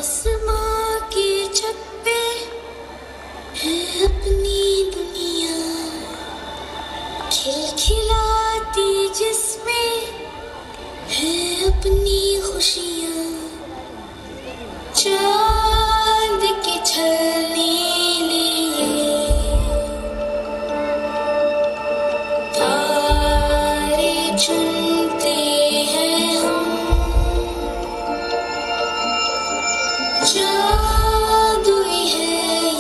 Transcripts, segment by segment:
आसमां की छत पे है अपनी दुनिया, खिलखिलाती जिसमें है अपनी खुशियाँ। चांद की छलनी लिए तारे चुनते हैं हम, जादुई है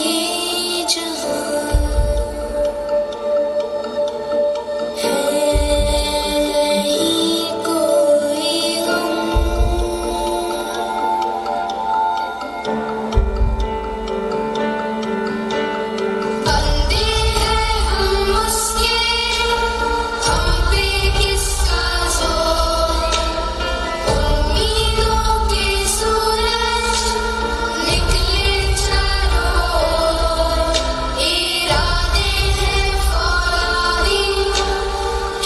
ये जहां, है नहीं कोई गम। बंदे हैं हम उसके, हम पे किसका जोर, उम्मीदों के सूरज निकले चारों ओर। इरादे हैं फौलादी,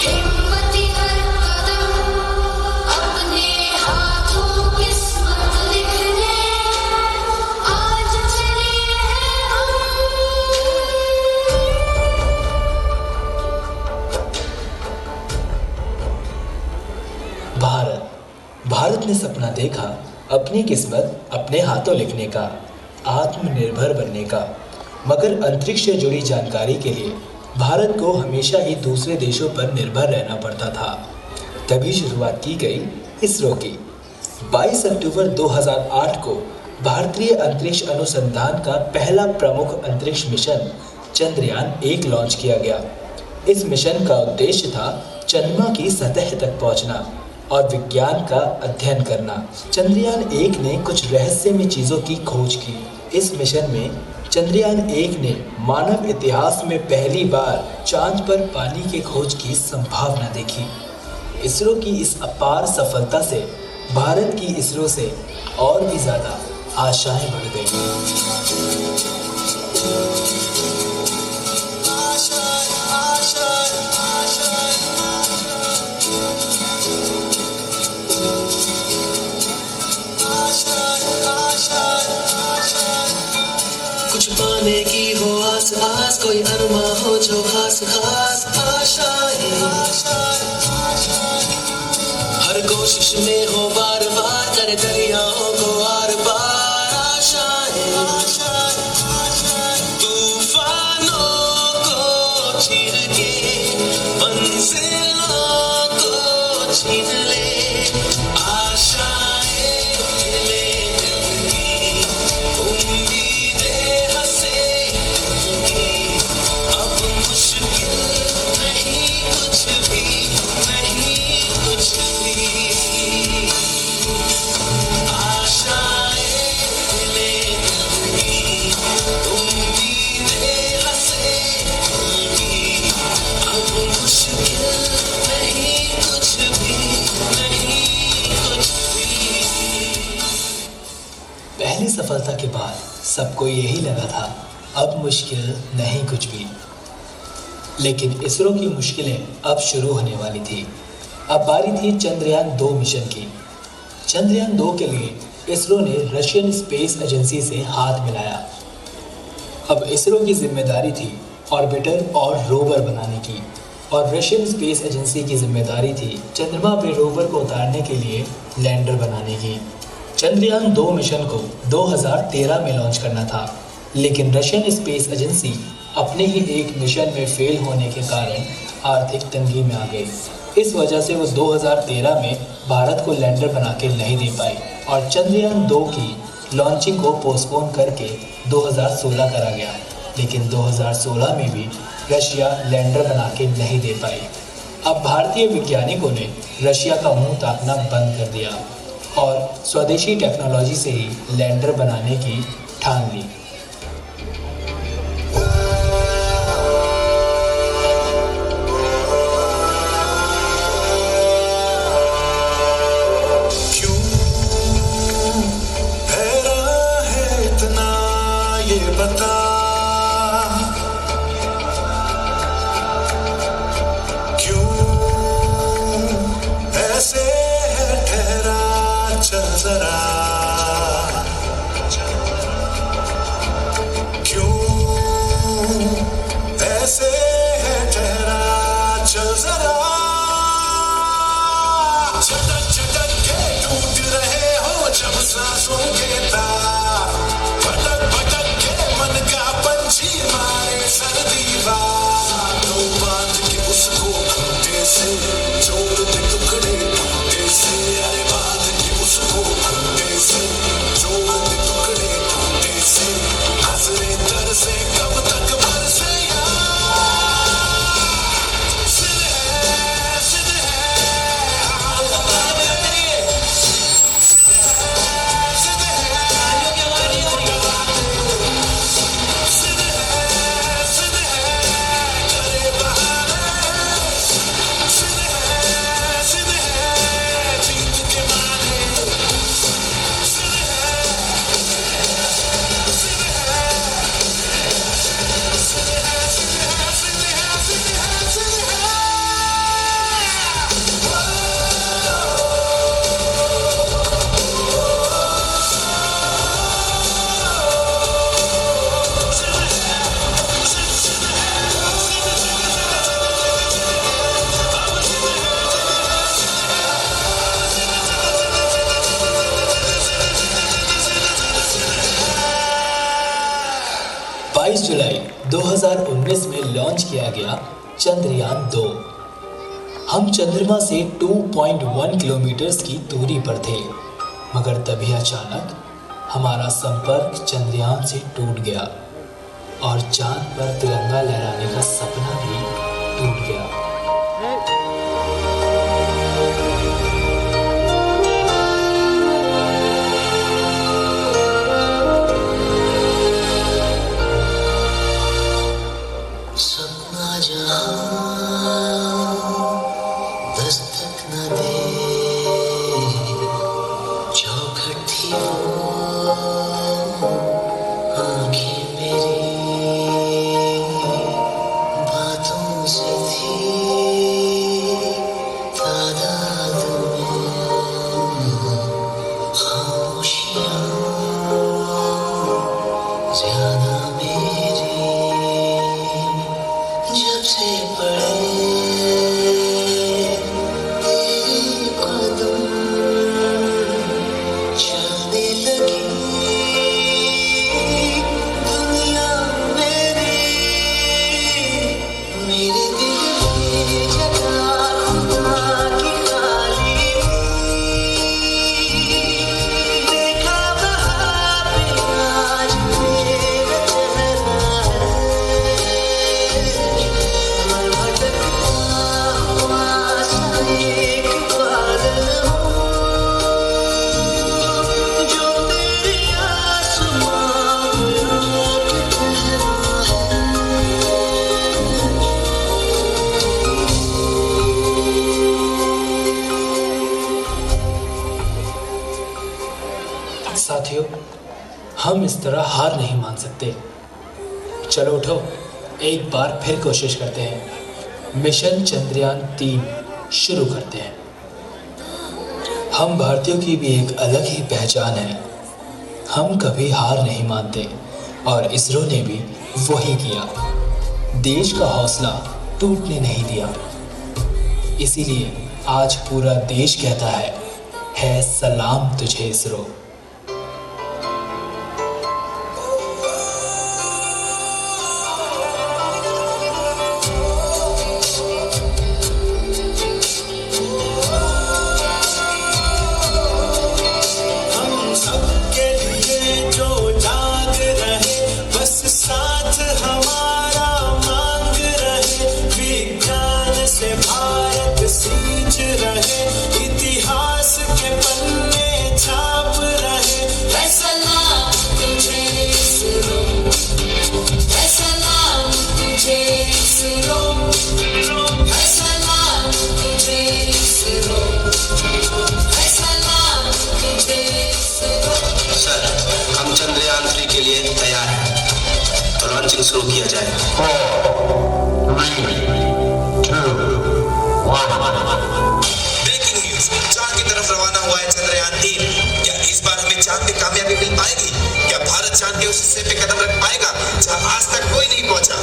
हिम्मती हर कदम, अपने हाथों किस्मत लिखने आज चले हैं हम। भारत ने सपना देखा अपनी किस्मत अपने हाथों लिखने का, आत्मनिर्भर बनने का। मगर अंतरिक्ष से जुड़ी जानकारी के लिए भारत को हमेशा ही दूसरे देशों पर निर्भर रहना पड़ता था। तभी शुरुआत की गई इसरो की। 22 अक्टूबर 2008 को भारतीय अंतरिक्ष अनुसंधान का पहला प्रमुख अंतरिक्ष मिशन चंद्रयान-1 लॉन्च किया गया। इस मिशन का उद्देश्य था चंद्रमा की सतह तक पहुंचना और विज्ञान का अध्ययन करना। चंद्रयान-1 ने कुछ रहस्यमय चीज़ों की खोज की। इस मिशन में चंद्रयान-1 ने मानव इतिहास में पहली बार चांद पर पानी की खोज की संभावना देखी। इसरो की इस अपार सफलता से भारत की इसरो से और भी ज़्यादा आशाएं बढ़ गई। कुछ पाने की हो आस आस, कोई अरमा हो जो खास खास आशाएं, हर कोशिश में हो बार बार, करे दरियाओं को आर पार आशाएं, तूफानों को चीर के मंजिलों को छीन ले आशाएं, ले उम्मीदें हंसेंगी, अब मुश्किल नहीं कुछ भी, नहीं कुछ भी। आशाएं लेंगी, उम्मीदें हंसेंगी, अब मुश्किल नहीं कुछ भी, नहीं कुछ भी। पहली सफलता के बाद सबको यही लगा था अब मुश्किल नहीं कुछ भी। लेकिन इसरो की मुश्किलें अब शुरू होने वाली थी। अब बारी थी चंद्रयान-2 मिशन की। चंद्रयान-2 के लिए इसरो ने रशियन स्पेस एजेंसी से हाथ मिलाया। अब इसरो की जिम्मेदारी थी ऑर्बिटर और रोवर बनाने की, और रशियन स्पेस एजेंसी की जिम्मेदारी थी चंद्रमा पर रोवर को उतारने के लिए लैंडर बनाने की। चंद्रयान-2 मिशन को 2013 में लॉन्च करना था, लेकिन रशियन स्पेस एजेंसी अपने ही एक मिशन में फेल होने के कारण आर्थिक तंगी में आ गई। इस वजह से वो 2013 में भारत को लैंडर बना के नहीं दे पाई और चंद्रयान-2 की लॉन्चिंग को पोस्टपोन करके 2016 करा गया। लेकिन 2016 में भी रशिया लैंडर बना के नहीं दे पाई। अब भारतीय वैज्ञानिकों ने रशिया का मुंह ताकना बंद कर दिया और स्वदेशी टेक्नोलॉजी से ही लैंडर बनाने की ठान ली। क्यों हैरान है इतना ये बता, क्यों ऐसे है ठहरा, चल जरा क्यों ऐसे है ठहरा, चल जरा झटक झटक के टूट रहे हो जब सांसों के तार, भटक भटक के मन का पंछी मारे सर्दी बार, तो बांध के उसको खूंटे से जोड़ दे टुकड़े टूटे से, अरे बांध के उसको खूंटे से जोड़ दे टुकड़े टूटे से, नजरे तर से कब तक बरसे जुलाई 2019 में लॉन्च किया गया चंद्रयान 2। हम चंद्रमा से 2.1 किलोमीटर की दूरी पर थे, मगर तभी अचानक हमारा संपर्क चंद्रयान से टूट गया और चांद पर तिरंगा लहराने का सपना भी टूट गया। साथियों, हम इस तरह हार नहीं मान सकते। चलो उठो, एक बार फिर कोशिश करते हैं। मिशन चंद्रयान 3 शुरू करते हैं। हम भारतीयों की भी एक अलग ही पहचान है। हम कभी हार नहीं मानते और इसरो ने भी वही किया। देश का हौसला टूटने नहीं दिया। इसीलिए आज पूरा देश कहता है सलाम तुझे इसरो। इतिहास के पन्ने छाप रहे, सलाम तुझे इसरो, सलाम तुझे इसरो, सलाम तुझे इसरो, सलाम तुझे इसरो। सर, हम चंद्रयान 3 के लिए तैयार हैं, तो लॉन्चिंग शुरू किया जाए। 4, 3, 2, 1। ब्रेकिंग न्यूज, चांद की तरफ रवाना हुआ है चंद्रयान 3। क्या इस बार हमें चांद पे कामयाबी मिल पाएगी? भारत चांद के उस हिस्से पे कदम रख पाएगा जहां आज तक कोई नहीं पहुंचा।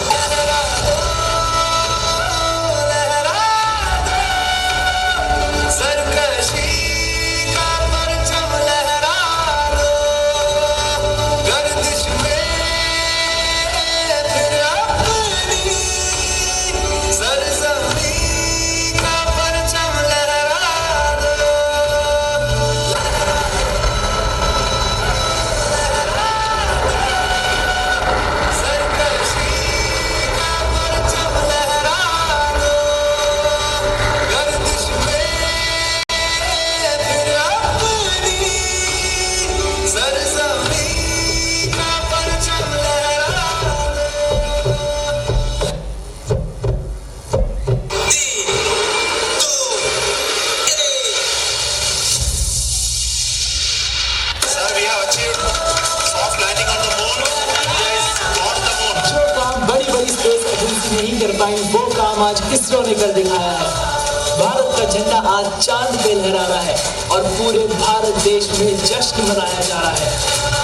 नहीं कर पाई वो काम आज इसरो ने कर दिखाया है। भारत का झंडा आज चांद पे लहरा रहा है और पूरे भारत देश में जश्न मनाया जा रहा है।